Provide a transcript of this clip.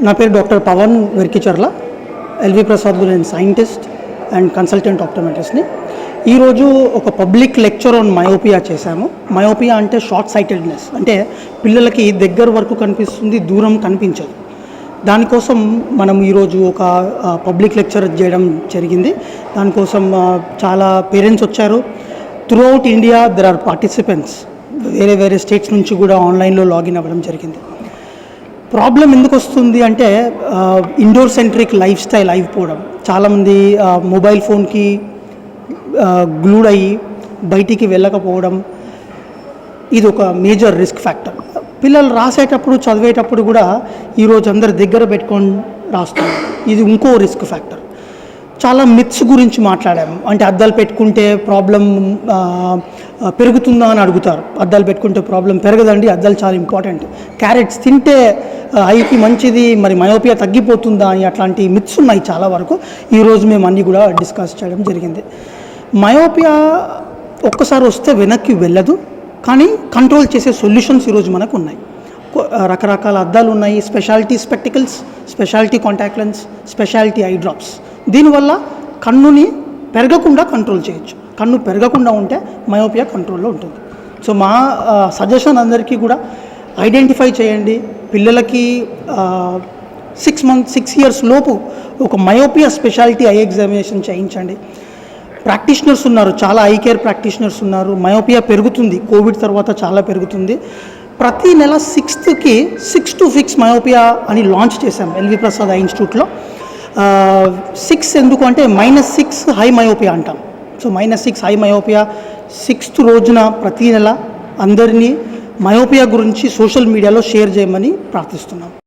నా పేరు doctor Pawan వెర్కిచర్ల, LV Prasad నేను సైంటిస్ట్ అండ్ కన్సల్టెంట్ ఆప్టోమెట్రిస్ట్ని. ఈరోజు ఒక పబ్లిక్ లెక్చర్ ఆన్ మయోపియా చేశాము. మయోపియా అంటే షార్ట్ సైటెడ్నెస్, అంటే పిల్లలకి దగ్గర వరకు కనిపిస్తుంది, దూరం కనిపించదు. దానికోసం మనం ఈరోజు ఒక పబ్లిక్ లెక్చర్ చేయడం జరిగింది. దానికోసం చాలా పేరెంట్స్ వచ్చారు. Throughout India there are participants, వేరే స్టేట్స్ నుంచి కూడా ఆన్లైన్లో లాగిన్ అవ్వడం జరిగింది. ప్రాబ్లం ఎందుకు వస్తుంది అంటే ఇండోర్ సెంట్రిక్ లైఫ్ స్టైల్ అయిపోవడం. చాలామంది మొబైల్ ఫోన్కి గ్లూడ్ అయ్యి బయటికి వెళ్ళకపోవడం, ఇది ఒక మేజర్ రిస్క్ ఫ్యాక్టర్. పిల్లలు రాసేటప్పుడు చదివేటప్పుడు కూడా ఈరోజు అందరు దగ్గర పెట్టుకొని రాస్తున్నారు, ఇది ఇంకో రిస్క్ ఫ్యాక్టర్. చాలా మిత్స్ గురించి మాట్లాడాము. అంటే అద్దాలు పెట్టుకుంటే ప్రాబ్లం పెరుగుతుందా అని అడుగుతారు. అద్దాలు పెట్టుకుంటే ప్రాబ్లం పెరగదండి, అద్దాలు చాలా ఇంపార్టెంట్. క్యారెట్స్ తింటే ఐకి మంచిది, మరి మయోపియా తగ్గిపోతుందా అని అట్లాంటి మిత్స్ ఉన్నాయి చాలా వరకు. ఈరోజు మేము అన్నీ కూడా డిస్కస్ చేయడం జరిగింది. మయోపియా ఒక్కసారి వస్తే వెనక్కి వెళ్ళదు, కానీ కంట్రోల్ చేసే సొల్యూషన్స్ ఈరోజు మనకు ఉన్నాయి. రకరకాల అద్దాలు ఉన్నాయి, speciality spectacles, speciality contact lens, speciality eye drops. దీనివల్ల కన్నుని పెరగకుండా కంట్రోల్ చేయొచ్చు. కన్ను పెరగకుండా ఉంటే మయోపియా కంట్రోల్లో ఉంటుంది. సో మా సజెషన్ అందరికీ కూడా ఐడెంటిఫై చేయండి. పిల్లలకి 6 years లోపు ఒక మయోపియా స్పెషాలిటీ ఐ ఎగ్జామినేషన్ చేయించండి. ప్రాక్టీషనర్స్ ఉన్నారు, చాలా ఐ కేర్ ప్రాక్టీషనర్స్ ఉన్నారు. మయోపియా పెరుగుతుంది, కోవిడ్ తర్వాత చాలా పెరుగుతుంది. ప్రతి నెల 6th 6 to fix మయోపియా అని లాంచ్ చేశాం ఎల్వి ప్రసాద్ ఐ ఇన్స్టిట్యూట్లో. 6 ఎందుకు అంటే -6 హై మయోపియా అంటాం. సో -6 హై మయోపియా 6th రోజున ప్రతి నెల అందరినీ మయోపియా గురించి సోషల్ మీడియాలో షేర్ చేయమని ప్రార్థిస్తున్నాం.